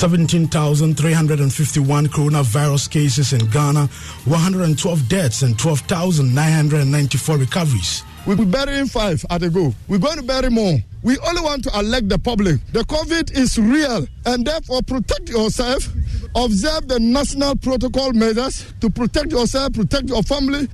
17,351 coronavirus cases in Ghana, 112 deaths and 12,994 recoveries. We'll be burying 5 at a go. We're going to bury more. We only want to alert the public. The COVID is real, and therefore protect yourself. Observe the national protocol measures to protect yourself, protect your family.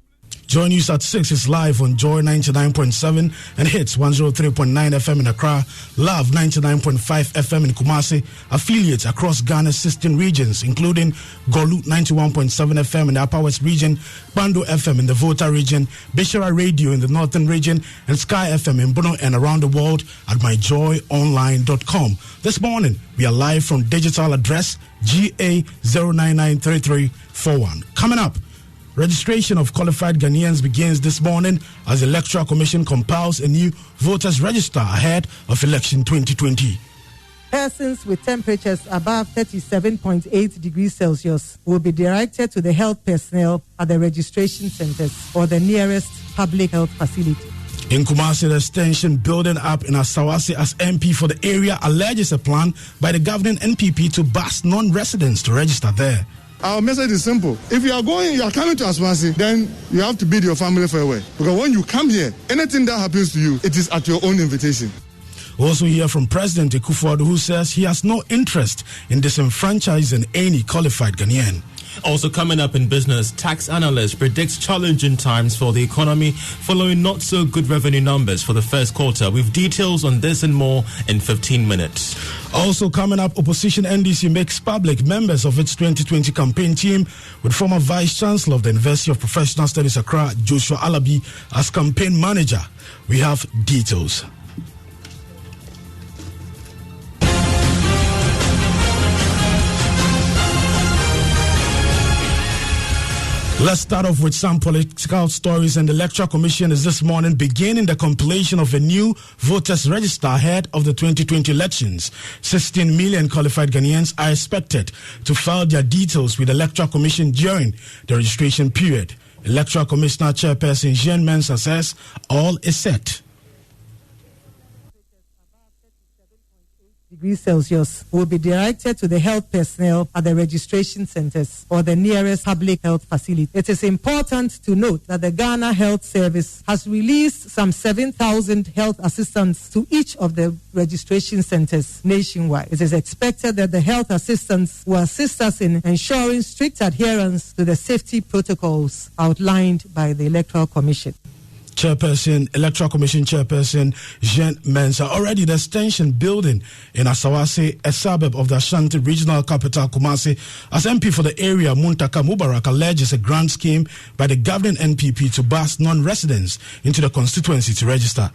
Joy News at 6 is live on Joy 99.7 and Hits 103.9 FM in Accra, Love 99.5 FM in Kumasi, affiliates across Ghana's 16 regions, including Golu 91.7 FM in the Upper West region, Bando FM in the Volta region, Bishara Radio in the Northern region, and Sky FM in Bono and around the world at myjoyonline.com. This morning, we are live from digital address GA0993341. Coming up, registration of qualified Ghanaians begins this morning as the Electoral Commission compiles a new voters register ahead of election 2020. Persons with temperatures above 37.8 degrees Celsius will be directed to the health personnel at the registration centers or the nearest public health facility. In Kumasi, there's tension building up in Asawasi as MP for the area alleges a plan by the governing NPP to bus non-residents to register there. Our message is simple. If you are coming to Asawasi, then you have to bid your family farewell. Because when you come here, anything that happens to you, it is at your own invitation. We also hear from President Akufo-Addo, who says he has no interest in disenfranchising any qualified Ghanaian. Also coming up in business, tax analyst predicts challenging times for the economy following not so good revenue numbers for the first quarter. With details on this and more in 15 minutes. Also coming up, opposition NDC makes public members of its 2020 campaign team with former Vice Chancellor of the University of Professional Studies Accra, Joshua Alabi, as campaign manager. We have details. Let's start off with some political stories, and the Electoral Commission is this morning beginning the compilation of a new voters register ahead of the 2020 elections. 16 million qualified Ghanaians are expected to file their details with the Electoral Commission during the registration period. Electoral Commissioner Chairperson Jean Mensah says all is set. Degrees Celsius will be directed to the health personnel at the registration centers or the nearest public health facility. It is important to note that the Ghana Health Service has released some 7,000 health assistants to each of the registration centers nationwide. It is expected that the health assistants will assist us in ensuring strict adherence to the safety protocols outlined by the Electoral Commission. Electoral Commission Chairperson Jean Mensah. Already there's tension building in Asawasi, a suburb of the Ashanti regional capital, Kumasi, as MP for the area, Muntaka Mubarak, alleges a grant scheme by the governing NPP to bus non-residents into the constituency to register.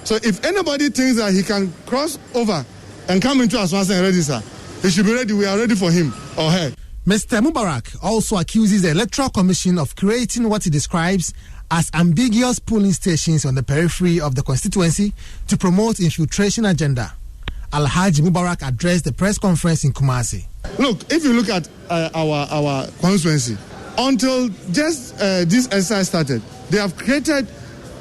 So if anybody thinks that he can cross over and come into Asawasi and register, he should be ready. We are ready for him or her. Mr. Mubarak also accuses the Electoral Commission of creating what he describes as ambiguous polling stations on the periphery of the constituency to promote infiltration agenda. Alhaji Mubarak addressed the press conference in Kumasi. Look, if you look at our constituency, until just this exercise started, they have created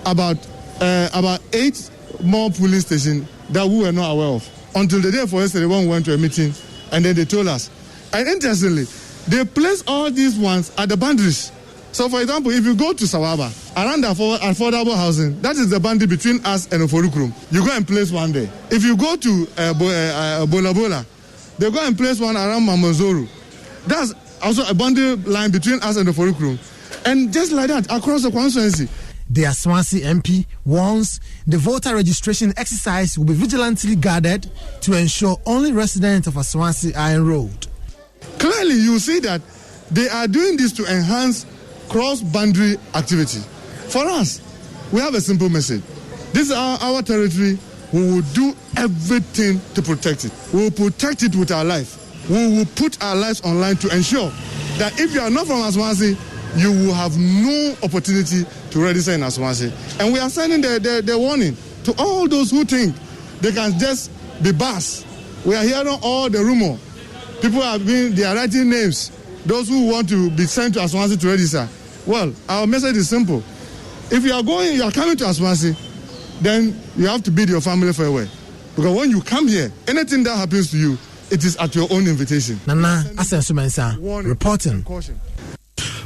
about 8 more polling stations that we were not aware of. Until the day for yesterday when we went to a meeting, and then they told us. And interestingly, they place all these ones at the boundaries. So, for example, if you go to Sawaba, around the affordable housing, that is the boundary between us and Oforukrum. You go and place one there. If you go to Bola Bola, they go and place one around Mamazoro. That's also a boundary line between us and Oforukrum. And just like that, across the constituency. The Asawasi MP warns the voter registration exercise will be vigilantly guarded to ensure only residents of Asawasi are enrolled. Clearly, you see that they are doing this to enhance cross-boundary activity. For us, we have a simple message. This is our territory. We will do everything to protect it. We will protect it with our life. We will put our lives online to ensure that if you are not from Asawasi, you will have no opportunity to register in Asawasi. And we are sending the warning to all those who think they can just be bused. We are hearing all the rumor. People they are writing names. Those who want to be sent to Asawasi to register. Well, our message is simple. If you are coming to Asawasi, then you have to bid your family farewell. Because when you come here, anything that happens to you, it is at your own invitation. Nana Asensumensa reporting.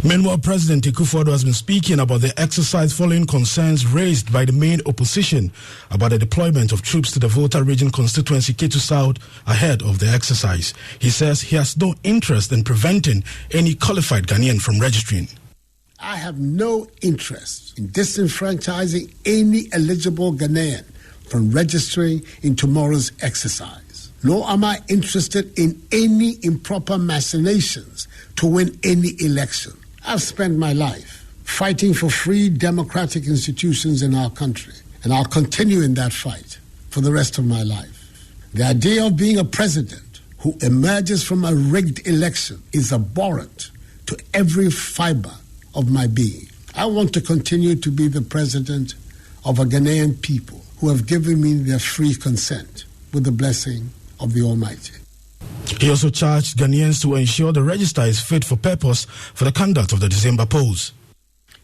Meanwhile, President Akufo-Addo has been speaking about the exercise following concerns raised by the main opposition about the deployment of troops to the Volta Region constituency, Ketu South, ahead of the exercise. He says he has no interest in preventing any qualified Ghanaian from registering. I have no interest in disenfranchising any eligible Ghanaian from registering in tomorrow's exercise. Nor am I interested in any improper machinations to win any election. I've spent my life fighting for free democratic institutions in our country, and I'll continue in that fight for the rest of my life. The idea of being a president who emerges from a rigged election is abhorrent to every fiber of my being. I want to continue to be the president of a Ghanaian people who have given me their free consent with the blessing of the Almighty. He also charged Ghanaians to ensure the register is fit for purpose for the conduct of the December polls.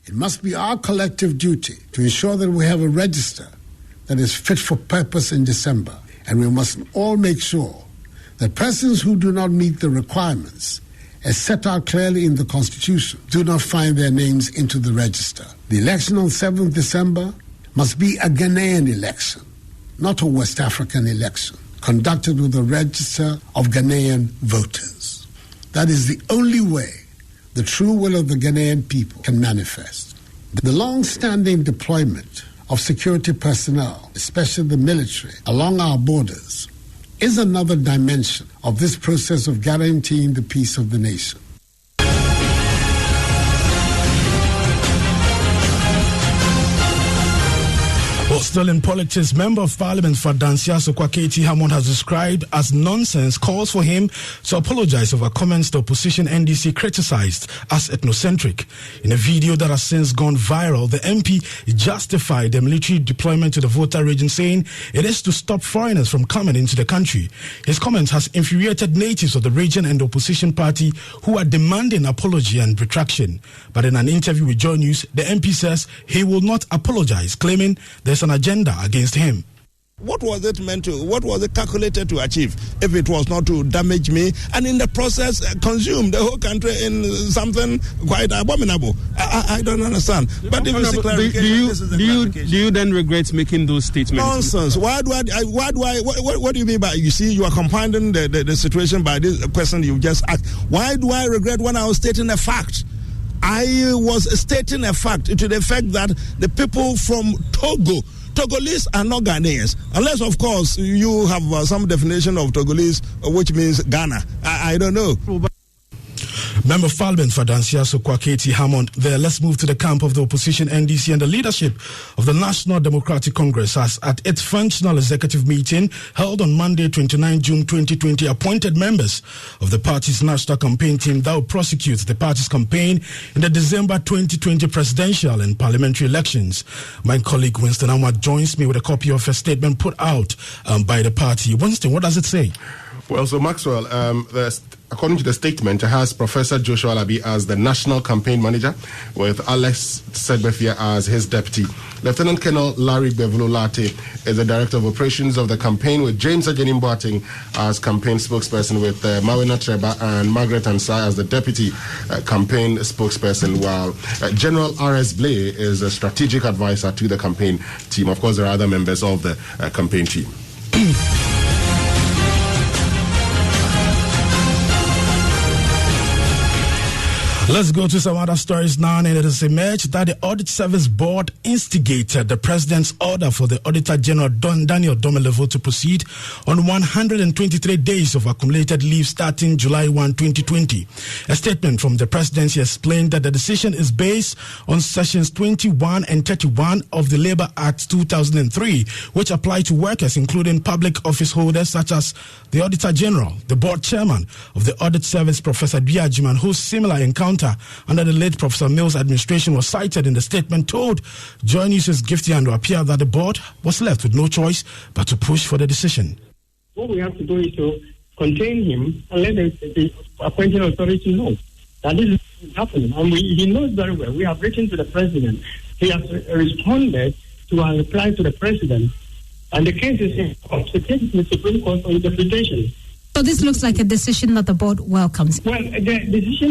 It must be our collective duty to ensure that we have a register that is fit for purpose in December, and we must all make sure that persons who do not meet the requirements as set out clearly in the Constitution do not find their names into the register. The election on 7th December must be a Ghanaian election, not a West African election, conducted with a register of Ghanaian voters. That is the only way the true will of the Ghanaian people can manifest. The long-standing deployment of security personnel, especially the military, along our borders, is another dimension of this process of guaranteeing the peace of the nation. Well, still in politics, Member of Parliament for Dansia Sokwaketi Hammond has described as nonsense calls for him to apologize over comments the opposition NDC criticized as ethnocentric. In a video that has since gone viral, the MP justified the military deployment to the Volta region, saying it is to stop foreigners from coming into the country. His comments has infuriated natives of the region and the opposition party who are demanding apology and retraction. But in an interview with Joy News, the MP says he will not apologize, claiming there's an agenda against him. What was it meant to? What was it calculated to achieve if it was not to damage me and in the process consume the whole country in something quite abominable? I don't understand. But if do you then regret making those statements? Nonsense. What do you mean by, you see, you are compounding the situation by this question you just asked. Why do I regret when I was stating a fact? I was stating a fact to the effect that the people from Togolese are not Ghanaians, unless, of course, you have some definition of Togolese, which means Ghana. I don't know. Member of Parliament for Dansia Sokwaketi Hammond. There, let's move to the camp of the opposition NDC, and the leadership of the National Democratic Congress has, at its functional executive meeting held on Monday, 29 June 2020, appointed members of the party's national campaign team that will prosecute the party's campaign in the December 2020 presidential and parliamentary elections. My colleague Winston Ahmad joins me with a copy of a statement put out by the party. Winston, what does it say? Well, so Maxwell, according to the statement, it has Professor Joshua Alabi as the National Campaign Manager, with Alex Segbefia as his deputy. Lieutenant Colonel Larry Bevulolate is the Director of Operations of the campaign, with James Ajenim Boateng as campaign spokesperson, with Mawena Treba and Margaret Ansai as the deputy campaign spokesperson, while General R.S. Blay is a strategic advisor to the campaign team. Of course, there are other members of the campaign team. Let's go to some other stories now, and it has emerged that the Audit Service Board instigated the President's order for the Auditor General Daniel Domelevo to proceed on 123 days of accumulated leave starting July 1, 2020. A statement from the Presidency explained that the decision is based on Sections 21 and 31 of the Labour Act 2003, which apply to workers including public office holders such as the Auditor General. The Board Chairman of the Audit Service, Professor Biajiman, whose similar encounter under the late Professor Mills' administration was cited in the statement, told Joy News' Gifty and appear that the board was left with no choice but to push for the decision. What we have to do is to contain him and let the appointing authority know that this is happening. And he knows very well. We have written to the President. He has responded to our reply to the President. And the case is in court. The case is in the Supreme Court for interpretation. So this looks like a decision that the board welcomes. Well, the decision